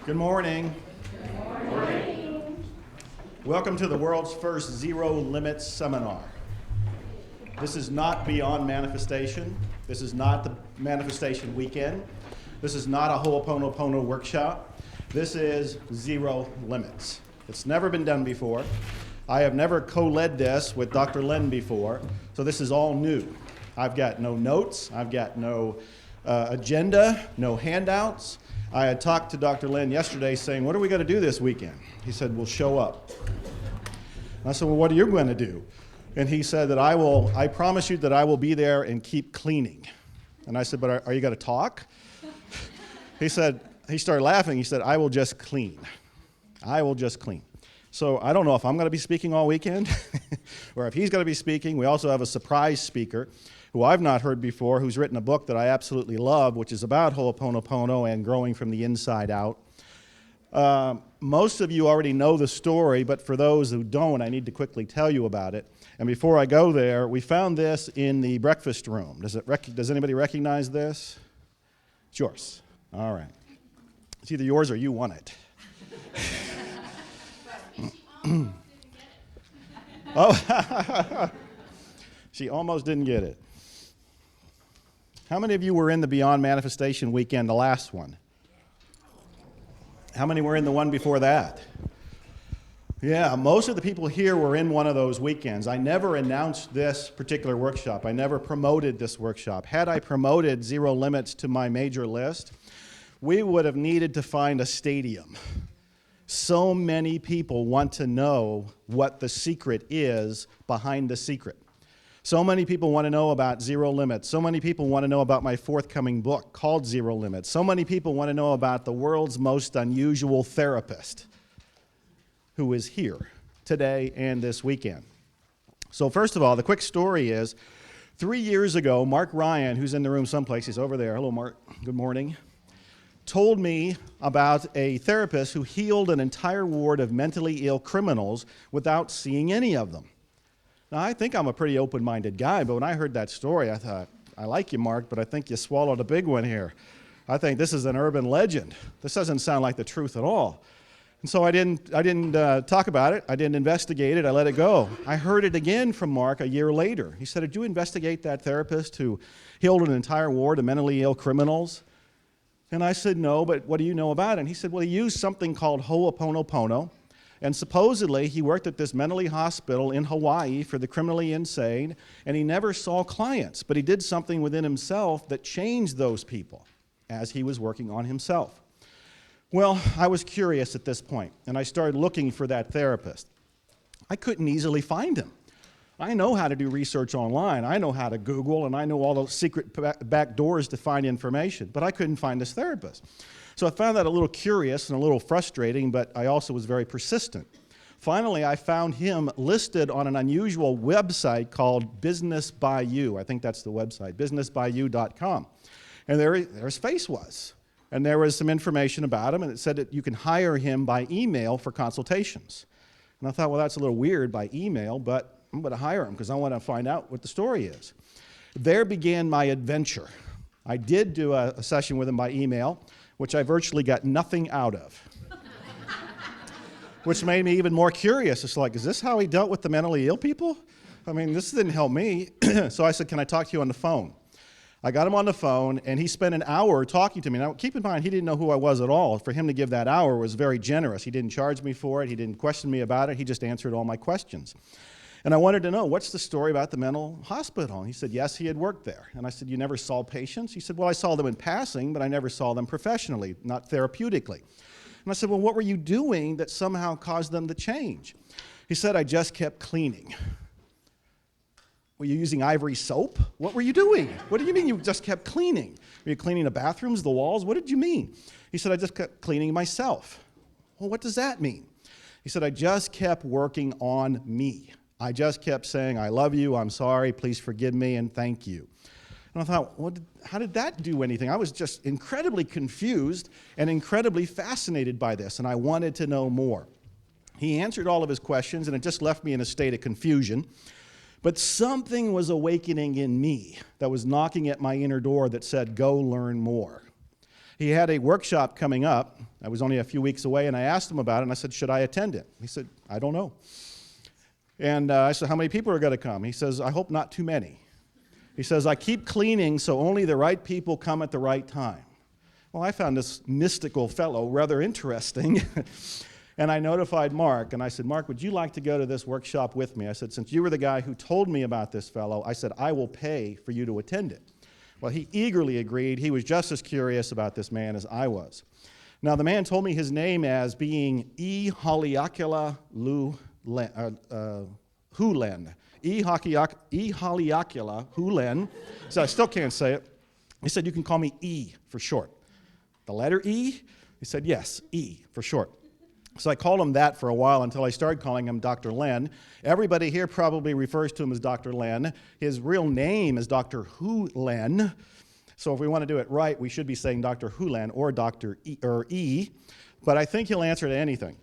Good morning. Good morning. Welcome to the world's first Zero Limits seminar. This is not Beyond Manifestation. This is not the Manifestation Weekend. This is not a Ho'oponopono workshop. This is Zero Limits. It's never been done before. I have never co-led this with Dr. Len before, so this is all new. I've got no notes. I've got no agenda, no handouts. I had talked to Dr. Len yesterday saying, what are we going to do this weekend? He said, we'll show up. And I said, well, what are you going to do? And he said that I promise you that I will be there and keep cleaning. And I said, but are you going to talk? He started laughing. He said, I will just clean. I will just clean. So I don't know if I'm going to be speaking all weekend or if he's going to be speaking. We also have a surprise speaker who I've not heard before, who's written a book that I absolutely love, which is about Ho'oponopono and growing from the inside out. Most of you already know the story, but for those who don't, I need to quickly tell you about it. And before I go there, we found this in the breakfast room. Does anybody recognize this? It's yours. All right. It's either yours or you won it. Oh, she almost didn't get it. How many of you were in the Beyond Manifestation weekend, the last one? How many were in the one before that? Yeah, most of the people here were in one of those weekends. I never announced this particular workshop. I never promoted this workshop. Had I promoted Zero Limits to my major list, we would have needed to find a stadium. So many people want to know what the secret is behind the secret. So many people want to know about Zero Limits. So many people want to know about my forthcoming book called Zero Limits. So many people want to know about the world's most unusual therapist who is here today and this weekend. So first of all, the quick story is 3 years ago, Mark Ryan, who's in the room someplace, he's over there. Hello, Mark. Good morning. Told me about a therapist who healed an entire ward of mentally ill criminals without seeing any of them. Now, I think I'm a pretty open-minded guy, but when I heard that story, I thought, I like you, Mark, but I think you swallowed a big one here. I think this is an urban legend. This doesn't sound like the truth at all. And so I didn't talk about it. I didn't investigate it. I let it go. I heard it again from Mark a year later. He said, did you investigate that therapist who healed an entire ward of mentally ill criminals? And I said, no, but what do you know about it? And he said, well, he used something called Ho'oponopono. And supposedly, he worked at this mentally hospital in Hawaii for the criminally insane, and he never saw clients, but he did something within himself that changed those people as he was working on himself. Well, I was curious at this point, and I started looking for that therapist. I couldn't easily find him. I know how to do research online. I know how to Google, and I know all those secret back doors to find information, but I couldn't find this therapist. So I found that a little curious and a little frustrating, but I also was very persistent. Finally, I found him listed on an unusual website called Business by You. I think that's the website, businessbyu.com. And there his face was. And there was some information about him, and it said that you can hire him by email for consultations. And I thought, well, that's a little weird by email, but I'm going to hire him because I want to find out what the story is. There began my adventure. I did do a session with him by email, which I virtually got nothing out of, which made me even more curious. It's like, is this how he dealt with the mentally ill people? I mean, this didn't help me. So I said, can I talk to you on the phone? I got him on the phone, and he spent an hour talking to me. Now, keep in mind, he didn't know who I was at all. For him to give that hour was very generous. He didn't charge me for it. He didn't question me about it. He just answered all my questions. And I wanted to know, what's the story about the mental hospital? And he said, yes, he had worked there. And I said, you never saw patients? He said, well, I saw them in passing, but I never saw them professionally, not therapeutically. And I said, well, what were you doing that somehow caused them to change? He said, I just kept cleaning. Were you using ivory soap? What were you doing? What do you mean you just kept cleaning? Were you cleaning the bathrooms, the walls? What did you mean? He said, I just kept cleaning myself. Well, what does that mean? He said, I just kept working on me. I just kept saying, I love you, I'm sorry, please forgive me, and thank you. And I thought, how did that do anything? I was just incredibly confused and incredibly fascinated by this, and I wanted to know more. He answered all of his questions, and it just left me in a state of confusion. But something was awakening in me that was knocking at my inner door that said, go learn more. He had a workshop coming up. I was only a few weeks away, and I asked him about it, and I said, should I attend it? He said, I don't know. And I said, how many people are going to come? He says, I hope not too many. He says, I keep cleaning so only the right people come at the right time. Well, I found this mystical fellow rather interesting. And I notified Mark, and I said, Mark, would you like to go to this workshop with me? I said, since you were the guy who told me about this fellow, I said, I will pay for you to attend it. Well, he eagerly agreed. He was just as curious about this man as I was. Now, the man told me his name as being E. Haleakala Hulen. E. Haleakala Hulen. So I still can't say it. He said, you can call me E for short. The letter E? He said, yes, E for short. So I called him that for a while until I started calling him Dr. Len. Everybody here probably refers to him as Dr. Len. His real name is Dr. Hulen. So if we want to do it right, we should be saying Dr. Hulen or Dr. E, but I think he'll answer to anything.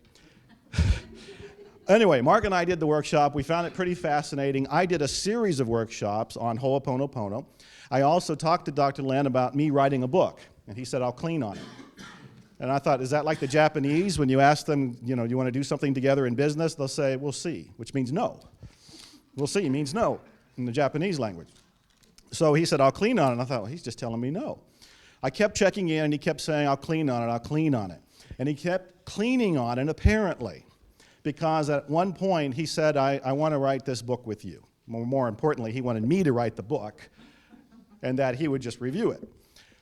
Anyway, Mark and I did the workshop. We found it pretty fascinating. I did a series of workshops on Ho'oponopono. I also talked to Dr. Len about me writing a book, and he said, I'll clean on it. And I thought, is that like the Japanese? When you ask them, do you want to do something together in business? They'll say, we'll see, which means no. We'll see means no in the Japanese language. So he said, I'll clean on it. And I thought, well, he's just telling me no. I kept checking in, and he kept saying, I'll clean on it, I'll clean on it. And he kept cleaning on it, apparently, because at one point he said, I want to write this book with you. More importantly, he wanted me to write the book, and that he would just review it.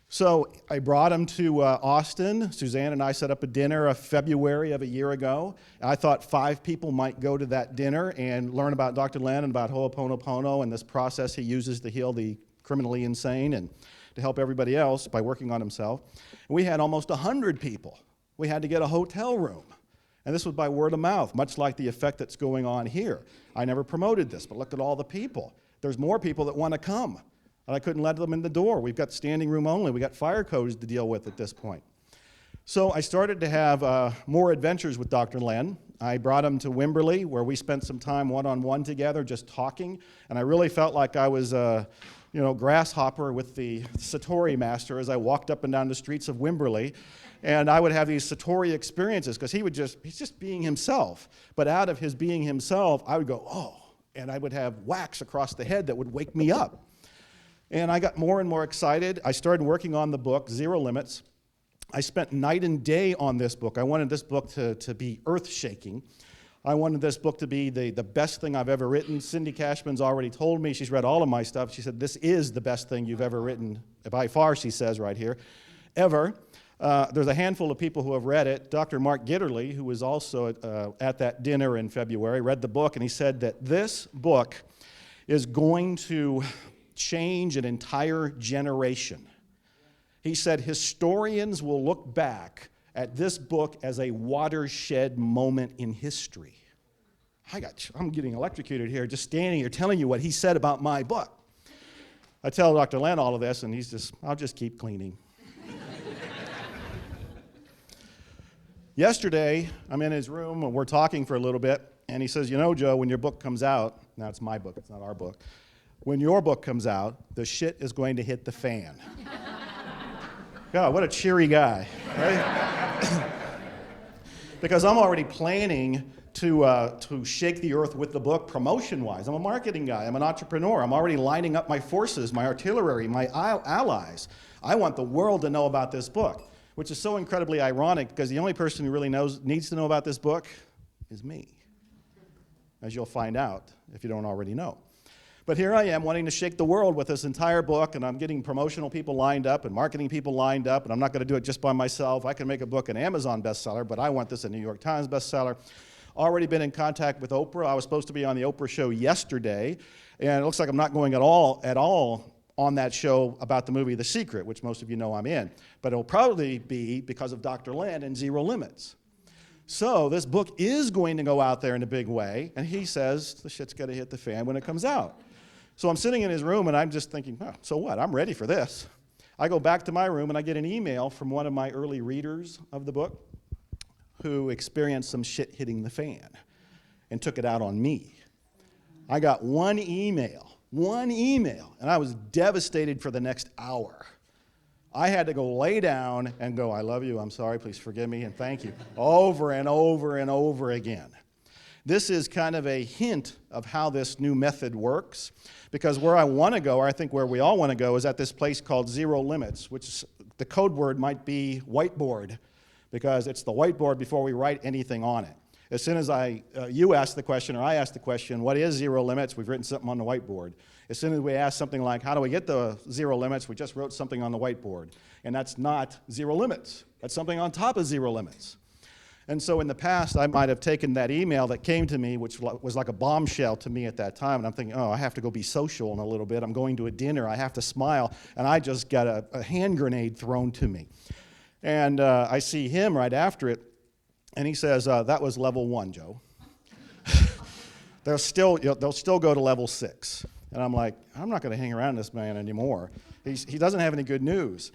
So I brought him to Austin. Suzanne and I set up a dinner of February of a year ago. I thought 5 people might go to that dinner and learn about Dr. Len and about Ho'oponopono and this process he uses to heal the criminally insane and to help everybody else by working on himself. And we had almost 100 people. We had to get a hotel room. And this was by word of mouth, much like the effect that's going on here. I never promoted this, but look at all the people. There's more people that want to come. And I couldn't let them in the door. We've got standing room only. We've got fire codes to deal with at this point. So I started to have more adventures with Dr. Len. I brought him to Wimberley, where we spent some time one-on-one together just talking. And I really felt like I was grasshopper with the Satori master as I walked up and down the streets of Wimberley. And I would have these Satori experiences because he's just being himself. But out of his being himself, I would go, oh, and I would have whacks across the head that would wake me up. And I got more and more excited. I started working on the book, Zero Limits. I spent night and day on this book. I wanted this book to be earth-shaking. I wanted this book to be the best thing I've ever written. Cindy Cashman's already told me. She's read all of my stuff. She said, this is the best thing you've ever written, by far, she says right here, ever. There's a handful of people who have read it. Dr. Mark Gitterly, who was also at that dinner in February, read the book, and he said that this book is going to change an entire generation. He said historians will look back at this book as a watershed moment in history. I'm getting electrocuted here just standing here telling you what he said about my book. I tell Dr. Len all of this, and I'll just keep cleaning. Yesterday, I'm in his room, and we're talking for a little bit, and he says, Joe, when your book comes out, now it's my book, it's not our book, when your book comes out, the shit is going to hit the fan. God, what a cheery guy, right? Because I'm already planning to shake the earth with the book promotion-wise. I'm a marketing guy. I'm an entrepreneur. I'm already lining up my forces, my artillery, my allies. I want the world to know about this book, which is so incredibly ironic because the only person who really needs to know about this book is me, as you'll find out if you don't already know. But here I am wanting to shake the world with this entire book, and I'm getting promotional people lined up and marketing people lined up, and I'm not going to do it just by myself. I can make a book an Amazon bestseller, but I want this a New York Times bestseller. Already been in contact with Oprah. I was supposed to be on the Oprah show yesterday, and it looks like I'm not going at all on that show about the movie The Secret, which most of you know I'm in. But it'll probably be because of Dr. Len and Zero Limits. So this book is going to go out there in a big way, and he says the shit's going to hit the fan when it comes out. So I'm sitting in his room, and I'm just thinking, oh, so what? I'm ready for this. I go back to my room, and I get an email from one of my early readers of the book who experienced some shit hitting the fan and took it out on me. I got one email, and I was devastated for the next hour. I had to go lay down and go, I love you, I'm sorry, please forgive me, and thank you, over and over and over again. This is kind of a hint of how this new method works, because where I want to go, or I think where we all want to go, is at this place called Zero Limits, which the code word might be whiteboard, because it's the whiteboard before we write anything on it. As soon as you ask the question or I ask the question, what is zero limits? We've written something on the whiteboard. As soon as we ask something like, how do we get the zero limits? We just wrote something on the whiteboard. And that's not zero limits. That's something on top of zero limits. And so in the past, I might have taken that email that came to me, which was like a bombshell to me at that time, and I'm thinking, oh, I have to go be social in a little bit. I'm going to a dinner. I have to smile. And I just got a hand grenade thrown to me. And I see him right after it, and he says, that was level 1, Joe. They'll still go to level 6. And I'm like, I'm not going to hang around this man anymore. He doesn't have any good news.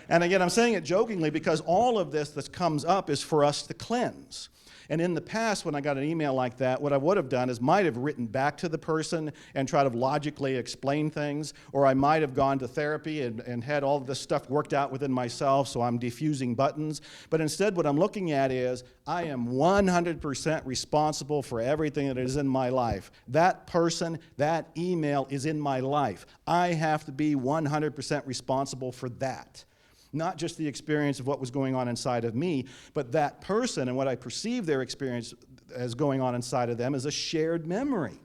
And again, I'm saying it jokingly because all of this that comes up is for us to cleanse. And in the past, when I got an email like that, what I would have done is might have written back to the person and tried to logically explain things, or I might have gone to therapy and had all of this stuff worked out within myself, so I'm defusing buttons. But instead, what I'm looking at is I am 100% responsible for everything that is in my life. That person, that email is in my life. I have to be 100% responsible for that. Not just the experience of what was going on inside of me, but that person and what I perceive their experience as going on inside of them is a shared memory.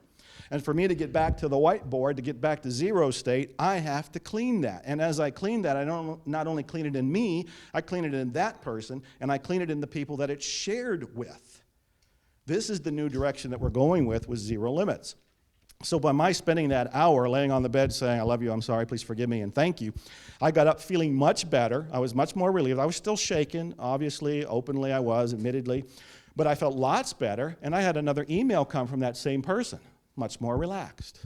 And for me to get back to the whiteboard, to get back to zero state, I have to clean that. And as I clean that, I don't not only clean it in me, I clean it in that person, and I clean it in the people that it's shared with. This is the new direction that we're going with zero limits. So by my spending that hour laying on the bed saying, I love you, I'm sorry, please forgive me, and thank you, I got up feeling much better. I was much more relieved. I was still shaken, obviously, openly I was, admittedly, but I felt lots better, and I had another email come from that same person, much more relaxed,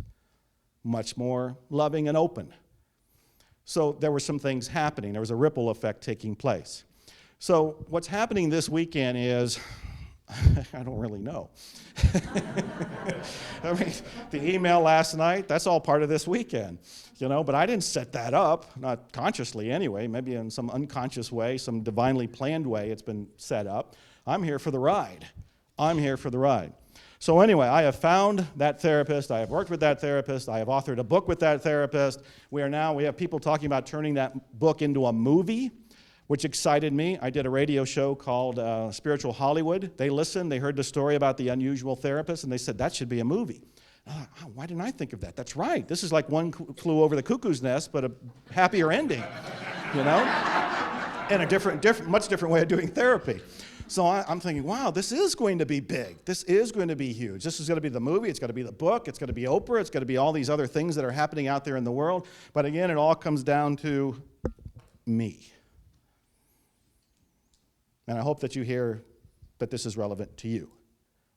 much more loving and open. So there were some things happening. There was a ripple effect taking place. So what's happening this weekend is, I don't really know. I mean, the email last night, that's all part of this weekend, but I didn't set that up, not consciously anyway, maybe in some unconscious way, some divinely planned way it's been set up. I'm here for the ride. I'm here for the ride. So anyway, I have found that therapist, I have worked with that therapist, I have authored a book with that therapist. We have people talking about turning that book into a movie, which excited me. I did a radio show called Spiritual Hollywood. They listened, they heard the story about the unusual therapist, and they said, that should be a movie. Why didn't I think of that? That's right. This is like One Flew Over the Cuckoo's Nest, but a happier ending, And a much different way of doing therapy. So I'm thinking, wow, this is going to be big. This is going to be huge. This is going to be the movie. It's going to be the book. It's going to be Oprah. It's going to be all these other things that are happening out there in the world. But again, it all comes down to me. And I hope that you hear that this is relevant to you.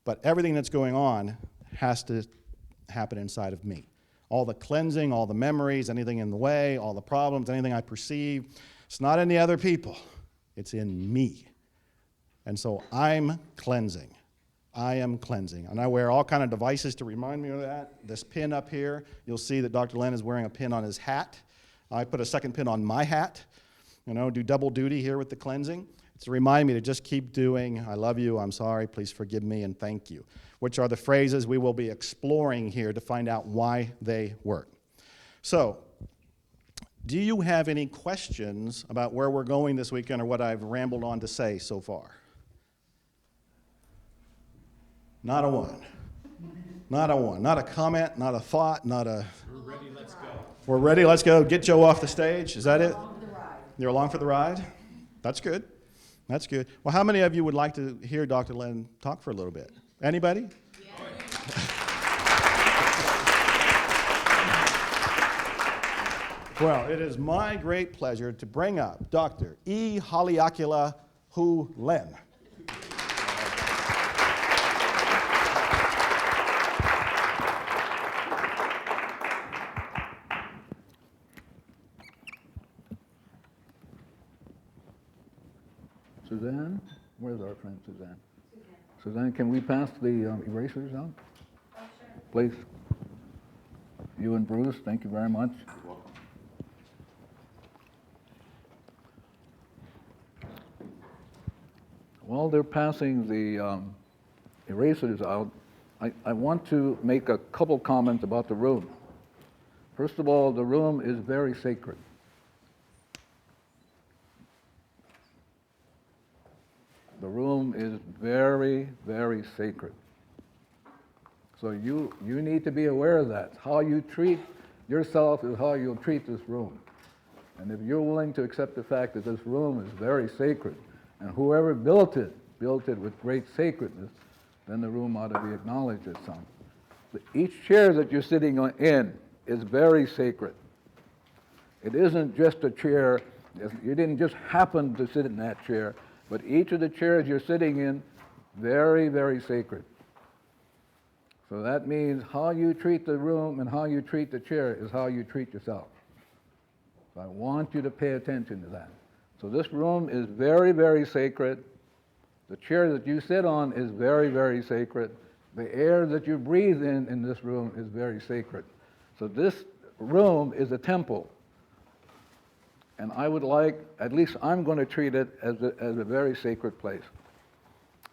But everything that's going on has to happen inside of me. All the cleansing, all the memories, anything in the way, all the problems, anything I perceive, it's not in the other people. It's in me. And so I'm cleansing. I am cleansing. And I wear all kind of devices to remind me of that. This pin up here, you'll see that Dr. Len is wearing a pin on his hat. I put a second pin on my hat. Do double duty here with the cleansing. It's to remind me to just keep doing, I love you, I'm sorry, please forgive me, and thank you, which are the phrases we will be exploring here to find out why they work. So, do you have any questions about where we're going this weekend or what I've rambled on to say so far? Not a one. Not a one. Not a comment, not a thought, not a... We're ready, let's go. We're ready, let's go. Get Joe off the stage. Is that it? You're along for the ride? That's good. That's good. Well, how many of you would like to hear Dr. Len talk for a little bit? Anybody? Yeah. Well, it is my great pleasure to bring up Dr. E. Haleakala Hu Len. Suzanne? Where's our friend Suzanne? Suzanne, can we pass the erasers out? Oh, sure. Please. You and Bruce, thank you very much. You're welcome. while they're passing the erasers out, I want to make a couple comments about the room. First of all, the room is very sacred. The room is very, very sacred. So you need to be aware of that. How you treat yourself is how you'll treat this room. And if you're willing to accept the fact that this room is very sacred, and whoever built it with great sacredness, then the room ought to be acknowledged as some. Each chair that you're sitting in is very sacred. It isn't just a chair. You didn't just happen to sit in that chair, but each of the chairs you're sitting in, very, very sacred. So that means how you treat the room and how you treat the chair is how you treat yourself. So I want you to pay attention to that. So this room is very, very sacred. The chair that you sit on is very, very sacred. The air that you breathe in this room is very sacred. So this room is a temple. And I would like, at least I'm going to treat it as a very sacred place.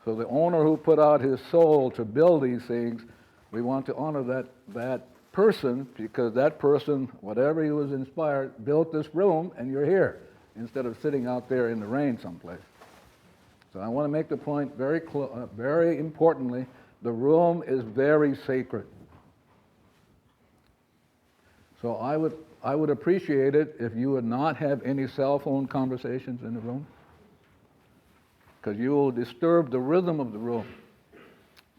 So the owner who put out his soul to build these things, we want to honor that person, because that person, whatever he was inspired, built this room, and you're here, instead of sitting out there in the rain someplace. So I want to make the point very importantly, the room is very sacred. So I would appreciate it if you would not have any cell phone conversations in the room, because you will disturb the rhythm of the room.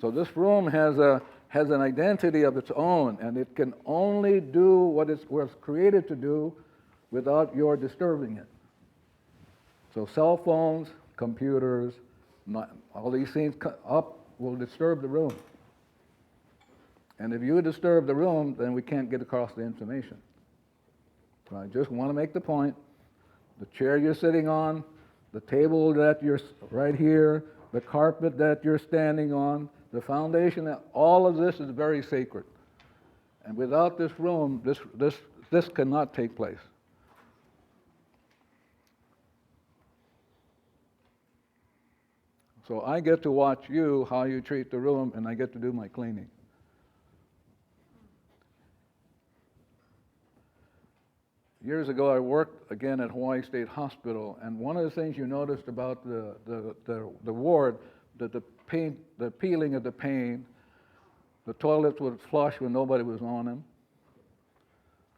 So this room has an identity of its own, and it can only do what it was created to do without your disturbing it. So cell phones, computers, all these things up will disturb the room. And if you disturb the room, then we can't get across the information. So I just want to make the point, the chair you're sitting on, the table that you're right here, the carpet that you're standing on, the foundation, all of this is very sacred. And without this room, this cannot take place. So I get to watch you, how you treat the room, and I get to do my cleaning. Years ago, I worked again at Hawaii State Hospital, and one of the things you noticed about the ward, that the peeling of the paint, the toilets would flush when nobody was on them.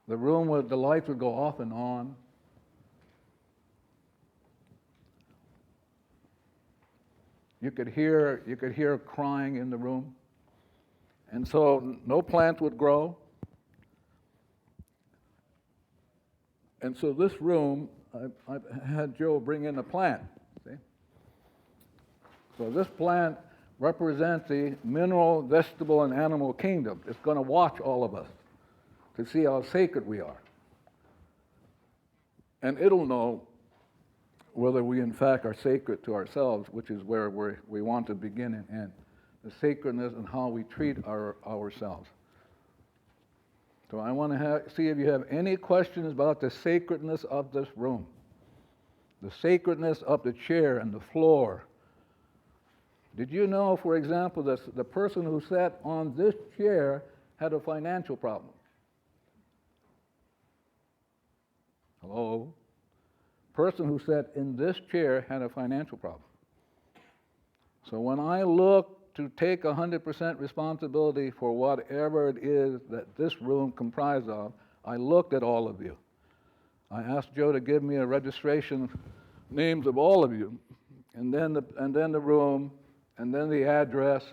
The room the lights would go off and on. You could hear crying in the room. And so no plants would grow. And so this room, I had Joe bring in a plant, see? So this plant represents the mineral, vegetable, and animal kingdom. It's going to watch all of us to see how sacred we are. And it'll know whether we in fact are sacred to ourselves, which is where we want to begin and end. The sacredness and how we treat ourselves. So I want to see if you have any questions about the sacredness of this room, the sacredness of the chair and the floor. Did you know, for example, that the person who sat on this chair had a financial problem? Hello? Person who sat in this chair had a financial problem. So when I look to take 100% responsibility for whatever it is that this room comprised of, I looked at all of you. I asked Joe to give me a registration names of all of you, and then the room, and then the address,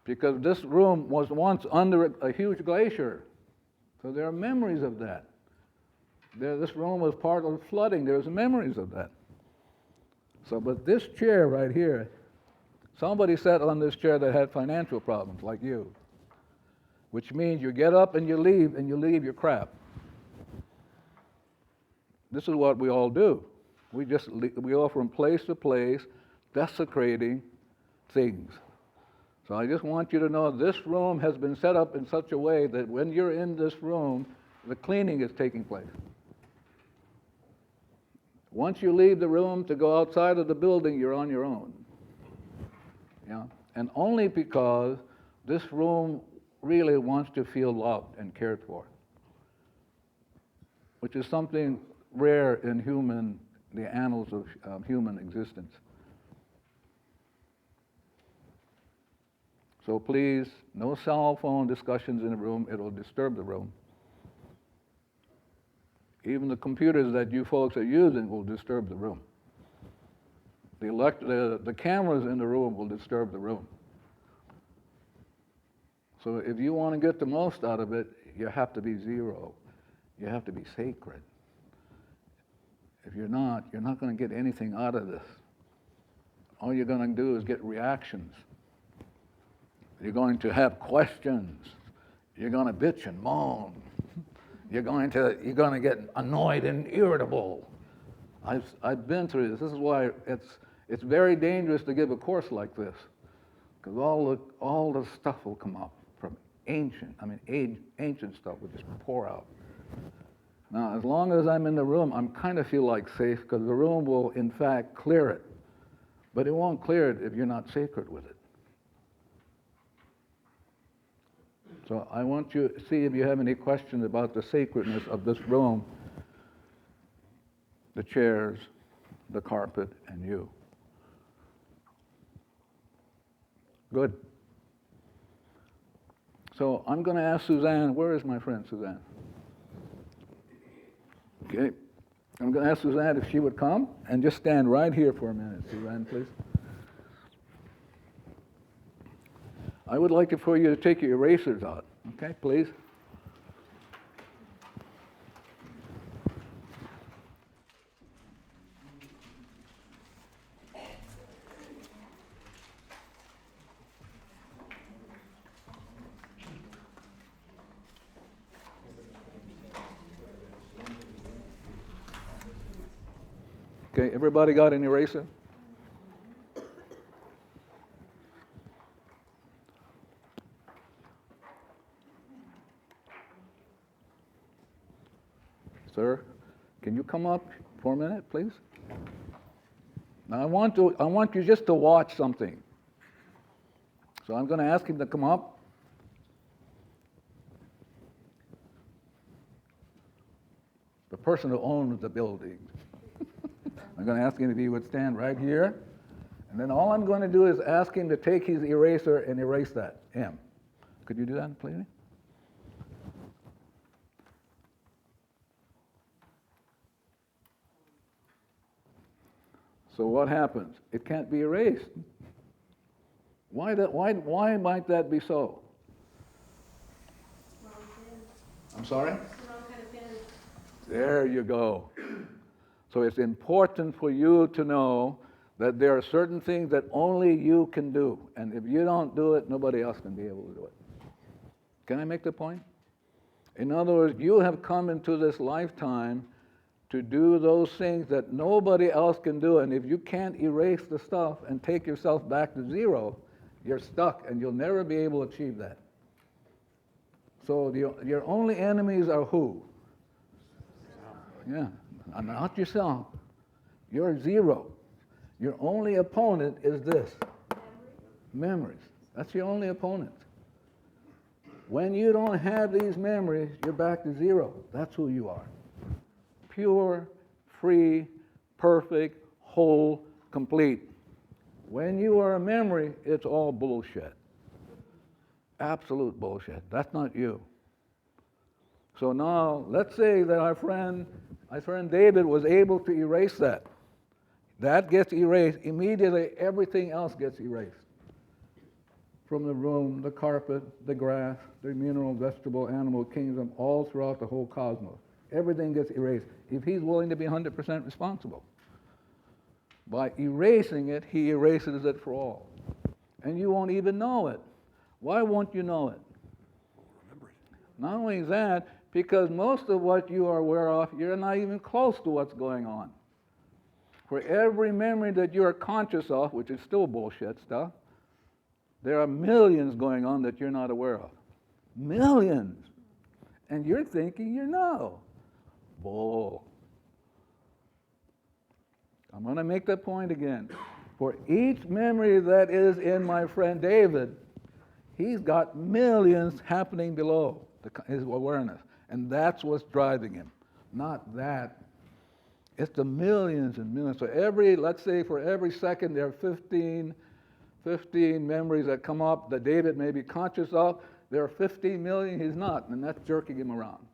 because this room was once under a huge glacier. So there are memories of that. This room was part of flooding. There's memories of that. So, but this chair right here, somebody sat on this chair that had financial problems, like you, which means you get up and you leave your crap. This is what we all do. We go from place to place, desecrating things. So I just want you to know this room has been set up in such a way that when you're in this room, the cleaning is taking place. Once you leave the room to go outside of the building, you're on your own. Yeah? And only because this room really wants to feel loved and cared for, which is something rare in the annals of human existence. So please, no cell phone discussions in the room. It'll disturb the room. Even the computers that you folks are using will disturb the room. The cameras in the room will disturb the room. So if you want to get the most out of it, you have to be zero. You have to be sacred. If you're not going to get anything out of this. All you're going to do is get reactions. You're going to have questions. You're going to bitch and moan. You're going to get annoyed and irritable. I've been through this. This is why it's very dangerous to give a course like this, because all the stuff will come up from ancient stuff will just pour out. Now, as long as I'm in the room, I'm kind of feel like safe, because the room will, in fact, clear it. But it won't clear it if you're not sacred with it. So I want you to see if you have any questions about the sacredness of this room, the chairs, the carpet, and you. Good. So I'm going to ask Suzanne, where is my friend Suzanne? Okay. I'm going to ask Suzanne if she would come and just stand right here for a minute. Suzanne, please. I would like it for you to take your erasers out. Okay, please. Okay, everybody got an eraser? Sir, can you come up for a minute, please? Now I want you just to watch something. So I'm going to ask him to come up. The person who owns the building. I'm going to ask him if he would stand right here. And then all I'm going to do is ask him to take his eraser and erase that, M. Could you do that, please? So what happens? It can't be erased. Why might that be so? I'm sorry? There you go. So it's important for you to know that there are certain things that only you can do. And if you don't do it, nobody else can be able to do it. Can I make the point? In other words, you have come into this lifetime to do those things that nobody else can do. And if you can't erase the stuff and take yourself back to zero, you're stuck and you'll never be able to achieve that. So your only enemies are who? Yeah, not yourself. You're zero. Your only opponent is this. Memories. That's your only opponent. When you don't have these memories, you're back to zero. That's who you are. Pure, free, perfect, whole, complete. When you are a memory, it's all bullshit. Absolute bullshit. That's not you. So now, let's say that my friend David was able to erase that. That gets erased. Immediately, everything else gets erased. From the room, the carpet, the grass, the mineral, vegetable, animal kingdom, all throughout the whole cosmos. Everything gets erased if he's willing to be 100% responsible. By erasing it, he erases it for all. And you won't even know it. Why won't you know it? Not only that, because most of what you are aware of, you're not even close to what's going on. For every memory that you are conscious of, which is still bullshit stuff, there are millions going on that you're not aware of. Millions. And you're thinking you know. Bull. I'm going to make that point again. For each memory that is in my friend David, he's got millions happening below his awareness. And that's what's driving him, not that. It's the millions and millions. So let's say for every second there are 15 memories that come up that David may be conscious of. There are 15 million he's not, and that's jerking him around.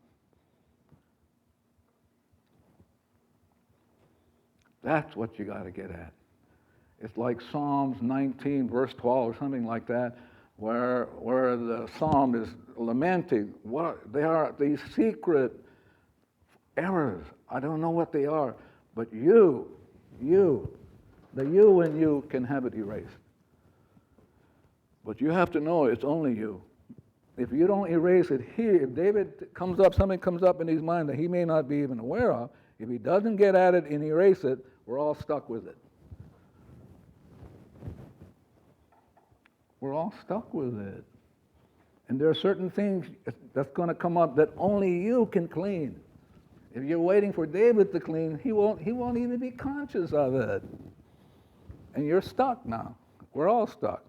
That's what you got to get at. It's like Psalms 19, verse 12, or something like that, where the psalm is lamenting what they are, these secret errors. I don't know what they are, but the you and you can have it erased. But you have to know it's only you. If you don't erase it here, if something comes up in his mind that he may not be even aware of, if he doesn't get at it and erase it, we're all stuck with it. We're all stuck with it. And there are certain things that's going to come up that only you can clean. If you're waiting for David to clean, he won't even be conscious of it. And you're stuck now. We're all stuck.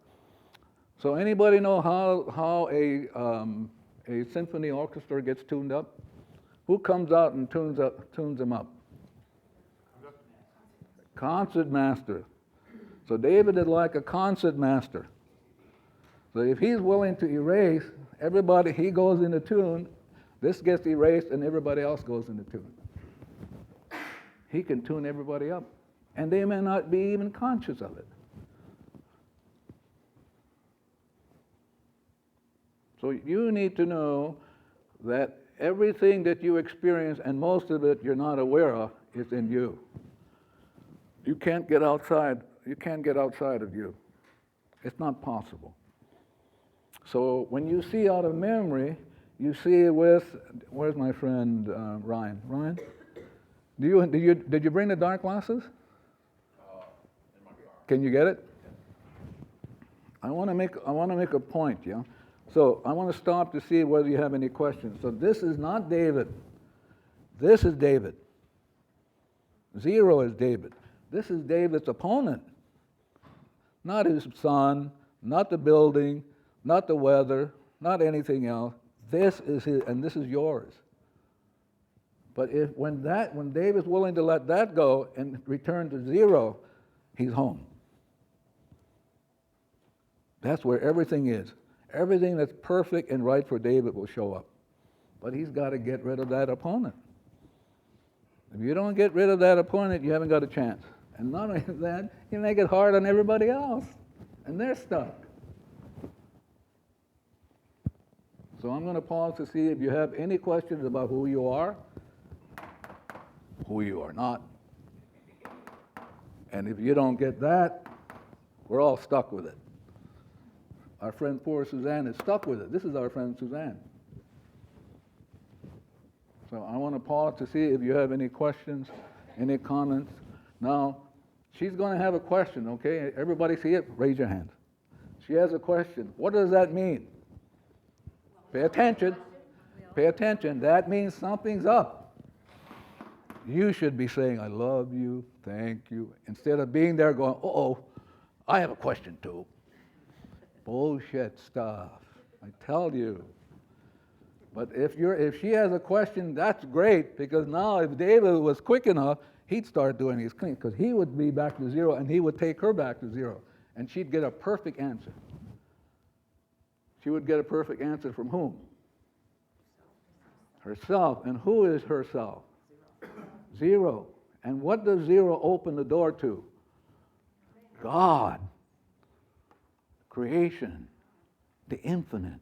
So anybody know how a symphony orchestra gets tuned up? Who comes out and tunes them up? Concert master. So David is like a concert master. So if he's willing to erase, everybody, he goes into tune, this gets erased, and everybody else goes into tune. He can tune everybody up. And they may not be even conscious of it. So you need to know that everything that you experience, and most of it you're not aware of, is in you. You can't get outside. You can't get outside of you. It's not possible. So when you see out of memory, you see with, where's my friend Ryan? Ryan, did you bring the dark glasses? In my car. Can you get it? I want to make a point, yeah. So I want to stop to see whether you have any questions. So this is not David. This is David. 0 is David. This is David's opponent. Not his son, not the building, not the weather, not anything else. This is his, and this is yours. But when David's willing to let that go and return to 0, he's home. That's where everything is. Everything that's perfect and right for David will show up. But he's got to get rid of that opponent. If you don't get rid of that opponent, you haven't got a chance. And not only that, you make it hard on everybody else. And they're stuck. So I'm going to pause to see if you have any questions about who you are not. And if you don't get that, we're all stuck with it. Our friend poor Suzanne is stuck with it. This is our friend Suzanne. So I want to pause to see if you have any questions, any comments. Now, she's going to have a question, okay? Everybody see it? Raise your hand. She has a question. What does that mean? Pay attention. Pay attention. That means something's up. You should be saying, I love you, thank you, instead of being there going, uh-oh, I have a question too. Bullshit stuff, I tell you. But if she has a question, that's great, because now if David was quick enough, he'd start doing his clean, because he would be back to 0, and he would take her back to 0, and she'd get a perfect answer. She would get a perfect answer from whom? Herself. And who is herself? 0. And what does 0 open the door to? God. Creation. The infinite.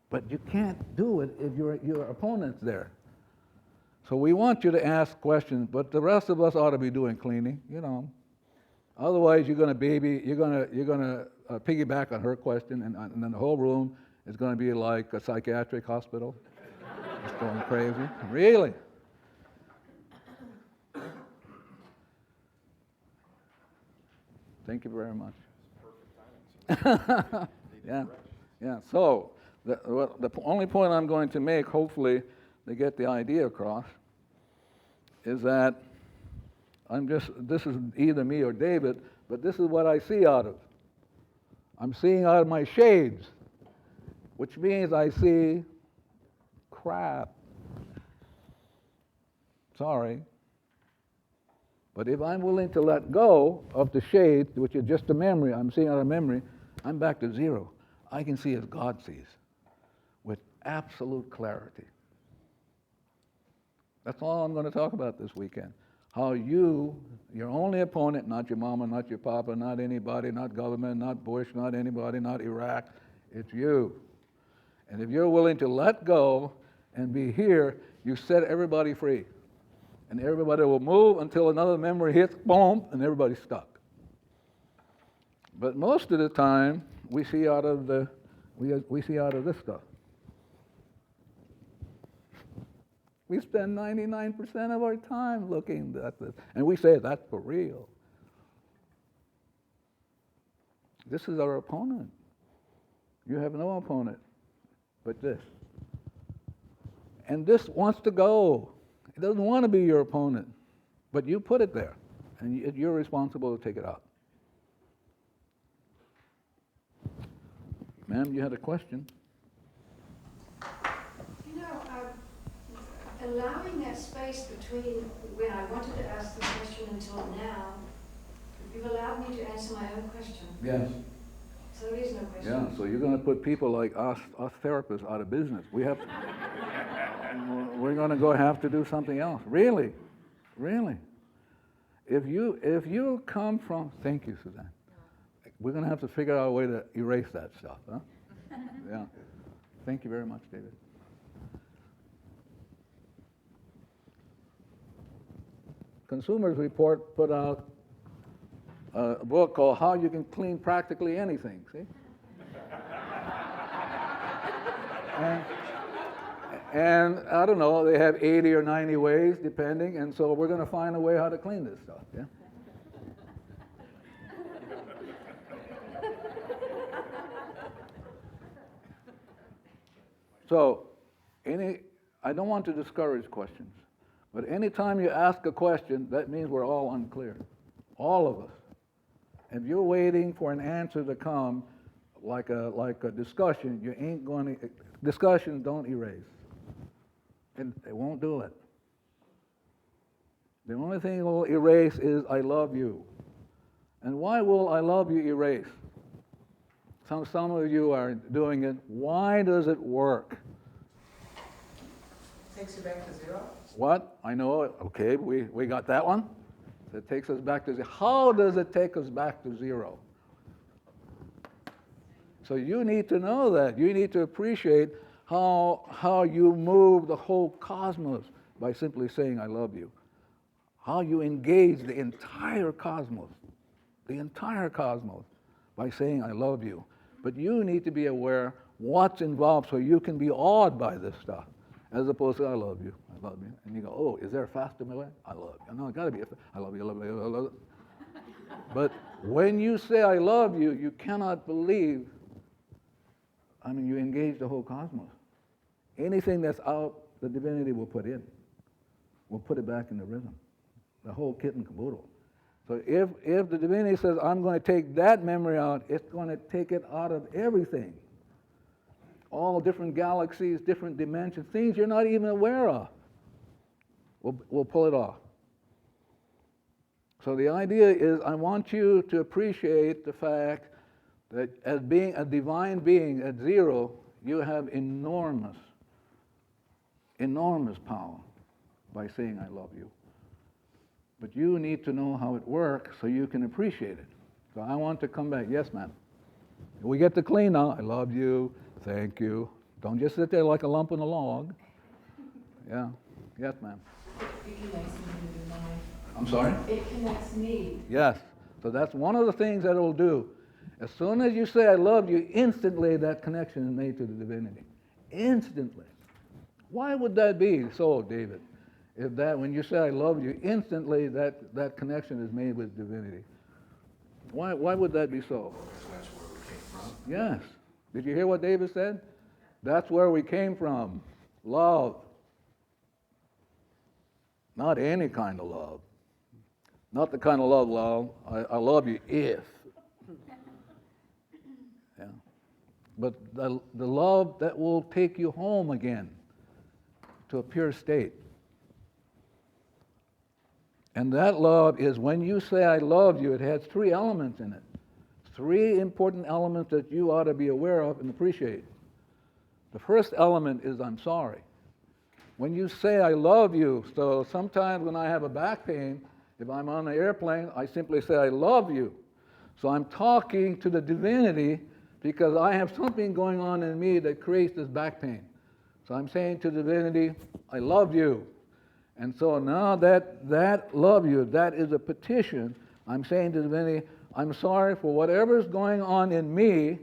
But you can't do it if your opponent's there. So we want you to ask questions, but the rest of us ought to be doing cleaning, you know. Otherwise, you're going to piggyback on her question, and then the whole room is going to be like a psychiatric hospital. It's going crazy. Really. Thank you very much. Perfect timing. Yeah. So the only point I'm going to make, hopefully, to get the idea across, is that this is either me or David, but this is what I see out of. I'm seeing out of my shades, which means I see crap. Sorry. But if I'm willing to let go of the shade, which is just a memory, I'm seeing out of memory, I'm back to zero. I can see as God sees, with absolute clarity. That's all I'm going to talk about this weekend. How you, your only opponent, not your mama, not your papa, not anybody, not government, not Bush, not anybody, not Iraq, it's you. And if you're willing to let go and be here, you set everybody free. And everybody will move until another memory hits, boom, and everybody's stuck. But most of the time, we see out of this stuff. We spend 99% of our time looking at this, and we say that's for real. This is our opponent. You have no opponent but this. And this wants to go. It doesn't want to be your opponent, but you put it there, and you're responsible to take it out. Ma'am, you had a question? You know, allowing that space between when I wanted to ask the question until now, you've allowed me to answer my own question. Yes. So there is no question. Yeah, so you're going to put people like us therapists out of business. We're going to go have to do something else. Really. If you come from, thank you, Suzanne. We're going to have to figure out a way to erase that stuff, huh? Yeah. Thank you very much, David. Consumers Report put out a book called How You Can Clean Practically Anything, see? And I don't know, they have 80 or 90 ways, depending, and so we're going to find a way how to clean this stuff, yeah? So, I don't want to discourage questions, but anytime you ask a question, that means we're all unclear, all of us. If you're waiting for an answer to come, like a discussion, you ain't going to. Discussions don't erase. It won't do it. The only thing it will erase is I love you. And why will I love you erase? Some of you are doing it. Why does it work? Takes you back to zero? What? I know it. Okay, we got that one. It takes us back to zero. How does it take us back to zero? So you need to know that. You need to appreciate how you move the whole cosmos by simply saying, I love you. How you engage the entire cosmos by saying, I love you. But you need to be aware what's involved so you can be awed by this stuff, as opposed to, I love you. And you go, oh, is there a faster way? I love you. No, it got to be I love you, I love you, I love you. But when you say, I love you, you cannot believe, you engage the whole cosmos. Anything that's out, the divinity will put in. Will put it back in the rhythm. The whole kit and caboodle. So if the divinity says, I'm going to take that memory out, it's going to take it out of everything. All different galaxies, different dimensions, things you're not even aware of. We'll pull it off. So the idea is I want you to appreciate the fact that as being a divine being at zero, you have enormous power by saying I love you. But you need to know how it works so you can appreciate it. So I want to come back. Yes, ma'am. We get to clean now. I love you. Thank you. Don't just sit there like a lump on a log. Yeah. Yes, ma'am. It connects me to the mind. I'm sorry? It connects me. Yes. So that's one of the things that it'll do. As soon as you say I love you, instantly that connection is made to the divinity. Instantly. Why would that be so, David? If that, when you say I love you, instantly that connection is made with divinity. Why would that be so? That's where we came from. Yes. Did you hear what David said? That's where we came from. Love. Not any kind of love. Not the kind of love, I love you if. Yeah. But the love that will take you home again to a pure state. And that love is when you say I love you, it has three elements in it. Three important elements that you ought to be aware of and appreciate. The first element is I'm sorry. When you say I love you, so sometimes when I have a back pain, if I'm on the airplane, I simply say I love you. So I'm talking to the divinity because I have something going on in me that creates this back pain. So I'm saying to divinity, I love you. And so now that love you, that is a petition. I'm saying to divinity, I'm sorry for whatever's going on in me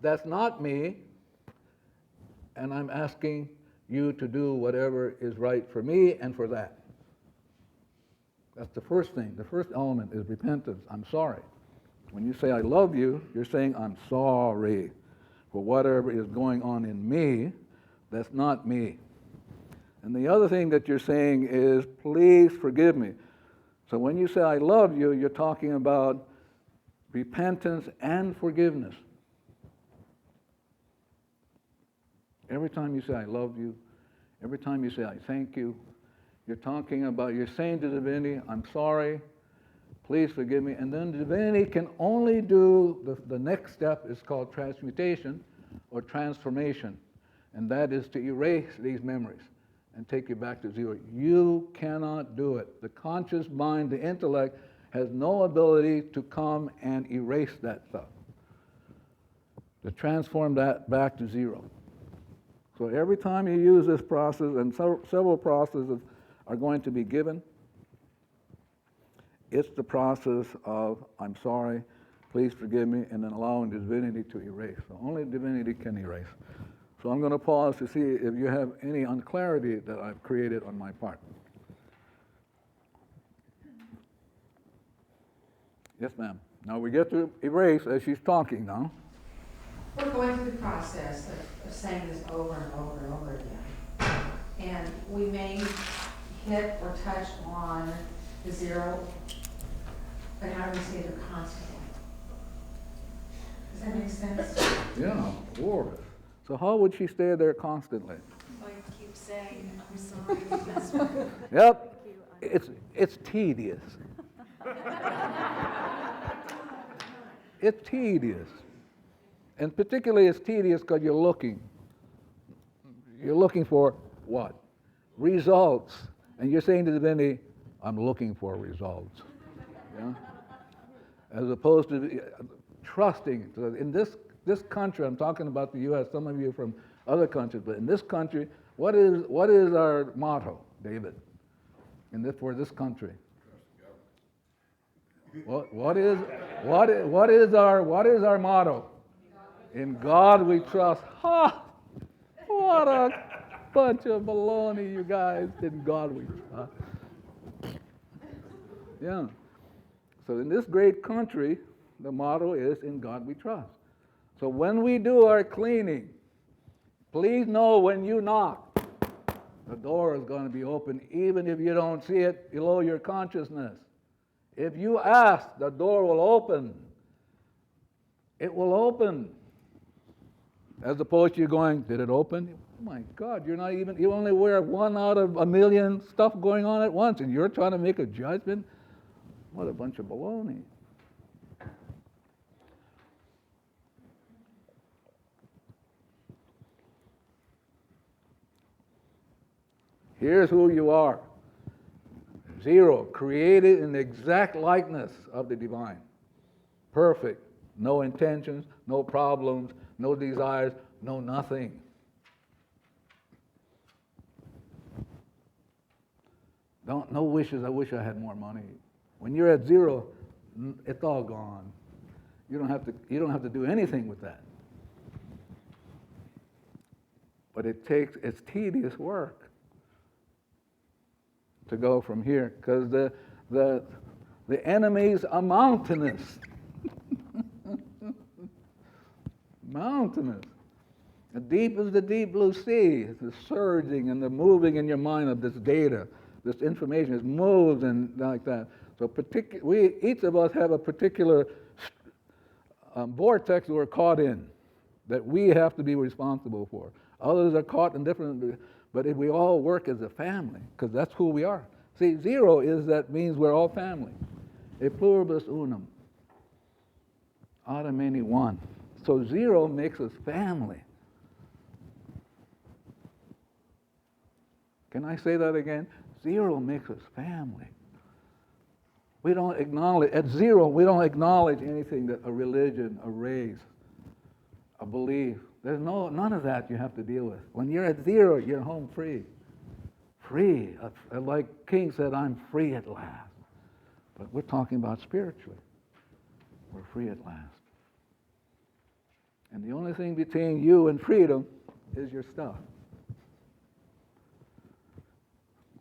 that's not me, and I'm asking you to do whatever is right for me and for that. That's the first thing. The first element is repentance. I'm sorry. When you say I love you, you're saying I'm sorry for whatever is going on in me that's not me. And the other thing that you're saying is, please forgive me. So when you say I love you, you're talking about repentance and forgiveness. Every time you say I love you, every time you say I thank you, you're saying to divinity, I'm sorry, please forgive me. And then divinity can only do, the next step is called transmutation or transformation. And that is to erase these memories and take you back to zero. You cannot do it. The conscious mind, the intellect, has no ability to come and erase that stuff, to transform that back to zero. So every time you use this process, and several processes are going to be given, it's the process of, I'm sorry, please forgive me, and then allowing divinity to erase. So only divinity can erase. So I'm going to pause to see if you have any unclarity that I've created on my part. Yes, ma'am. Now we get to erase as she's talking now. We're going through the process of saying this over and over and over again. And we may hit or touch on the zero, but how do we say it constantly? Does that make sense? Yeah, of course. So how would she stay there constantly? I keep saying, I'm sorry, that's right. Yep, it's tedious. It's tedious. And particularly it's tedious because you're looking. You're looking for what? Results. And you're saying to divinity, I'm looking for results. Yeah? As opposed to trusting. So in this country, I'm talking about the U.S., some of you are from other countries, but in this country, what is our motto, David, for this country? What is our motto? In God we trust. Ha! What a bunch of baloney, you guys. In God we trust. Yeah. So in this great country, the motto is in God we trust. So when we do our cleaning, please know when you knock, the door is going to be open even if you don't see it below your consciousness. If you ask, the door will open. It will open. As opposed to you going, did it open? Oh my God, you only aware of one out of a million stuff going on at once, and you're trying to make a judgment? What a bunch of baloney. Here's who you are. Zero, created in the exact likeness of the divine. Perfect. No intentions, no problems, no desires, no nothing. No wishes, I wish I had more money. When you're at zero, it's all gone. You don't have to do anything with that. But it's tedious work to go from here, because the enemies are mountainous. Mountainous. The deep is the deep blue sea. It's the surging and the moving in your mind of this data, this information. It moves and like that. So each of us have a particular vortex we're caught in that we have to be responsible for. Others are caught in different, but if we all work as a family, because that's who we are. See, zero means we're all family. E pluribus unum. Out of many, one. So zero makes us family. Can I say that again? Zero makes us family. We don't acknowledge, at zero, we don't acknowledge anything that a religion, a race, a belief. There's none of that you have to deal with. When you're at zero, you're home free. Free. Like King said, I'm free at last. But we're talking about spiritually. We're free at last. And the only thing between you and freedom is your stuff.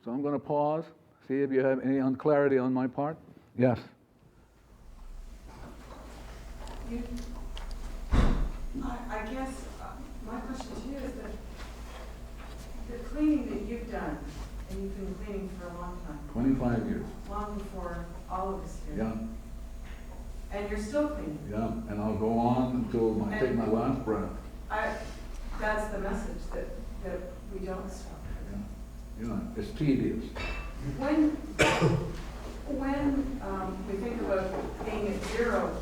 So I'm going to pause, see if you have any unclarity on my part. Yes. I guess my question to you is that the cleaning that you've done, and you've been cleaning for a long time, 25 years. long before all of us here. Yeah. And you're still cleaning. Yeah, and I'll go on until I take my last breath. That's the message, that we don't stop. Yeah. It's tedious. When we think about being at zero,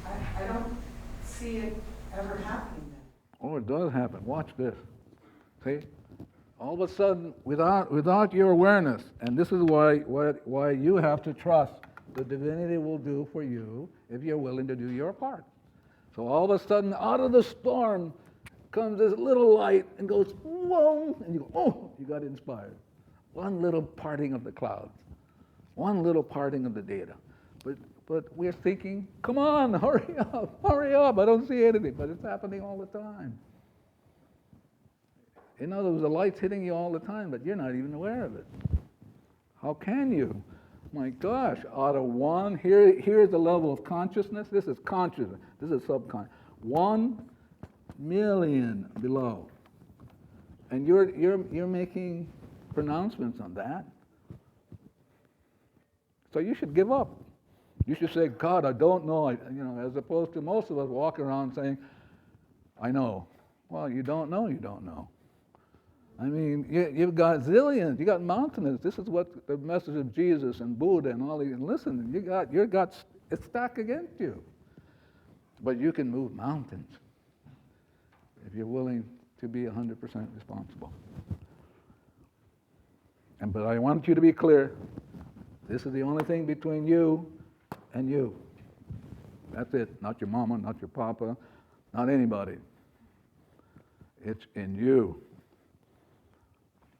I don't see it ever happening then. Oh, it does happen. Watch this. See? All of a sudden, without your awareness, and this is why you have to trust the divinity will do for you if you're willing to do your part. So all of a sudden, out of the storm comes this little light and goes, whoa, and you go, oh, you got inspired. One little parting of the clouds, one little parting of the data. But we're thinking, come on, hurry up, I don't see anything, but it's happening all the time. In other words, the light's hitting you all the time, but you're not even aware of it. How can you? My gosh, out of one, here's the level of consciousness. This is consciousness. This is subconscious. 1 million below. And you're making pronouncements on that. So you should give up. You should say, God, I don't know. As opposed to most of us walking around saying, I know. Well, you don't know, you don't know. I mean, you've got zillions, you got mountains. This is what the message of Jesus and Buddha and all these. And listen, it's stacked against you. But you can move mountains if you're willing to be 100% responsible. But I want you to be clear. This is the only thing between you and you. That's it. Not your mama, not your papa, not anybody. It's in you.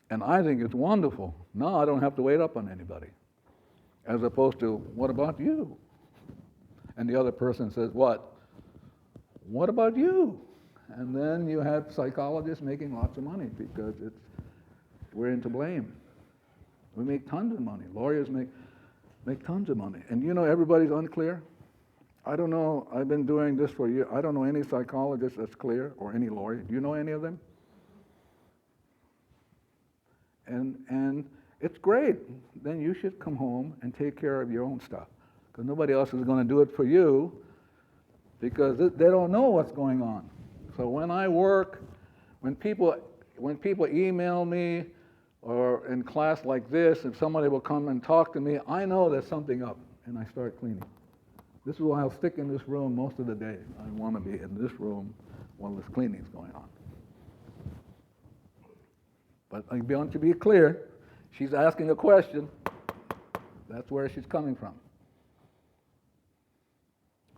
And I think it's wonderful. Now I don't have to wait up on anybody. As opposed to, what about you? And the other person says, what? What about you? And then you have psychologists making lots of money because we're into blame. We make tons of money. Lawyers make tons of money. And everybody's unclear. I don't know. I've been doing this for years. I don't know any psychologist that's clear or any lawyer. Do you know any of them? And it's great. Then you should come home and take care of your own stuff, because nobody else is going to do it for you, because they don't know what's going on. So when I work, when people email me, or in class like this, and somebody will come and talk to me, I know there's something up, and I start cleaning. This is why I'll stick in this room most of the day. I want to be in this room while this cleaning is going on. But I want to be clear, she's asking a question. That's where she's coming from.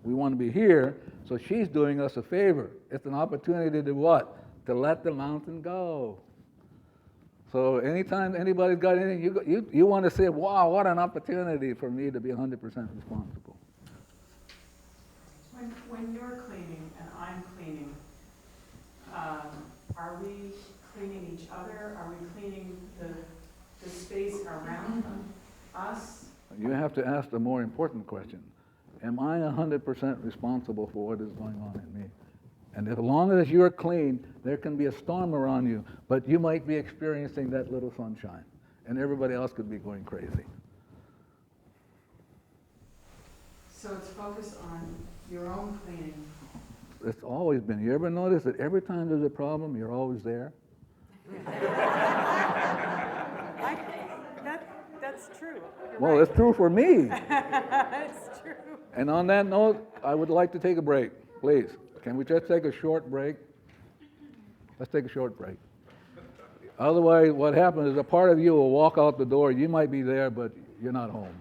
We want to be here, so she's doing us a favor. It's an opportunity to what? To let the mountain go. So anytime anybody's got anything, you want to say, wow, what an opportunity for me to be 100% responsible. When you're cleaning and I'm cleaning, are we cleaning each other? Are we cleaning the space around us? You have to ask the more important question. Am I 100% responsible for what is going on in me? And as long as you're clean, there can be a storm around you, but you might be experiencing that little sunshine, and everybody else could be going crazy. So it's focused on your own cleaning. It's always been. You ever notice that every time there's a problem, you're always there? That's true. You're Well, right. it's true for me. It's true. And on that note, I would like to take a break, please. Can we just take a short break? Let's take a short break. Otherwise, what happens is a part of you will walk out the door. You might be there, but you're not home.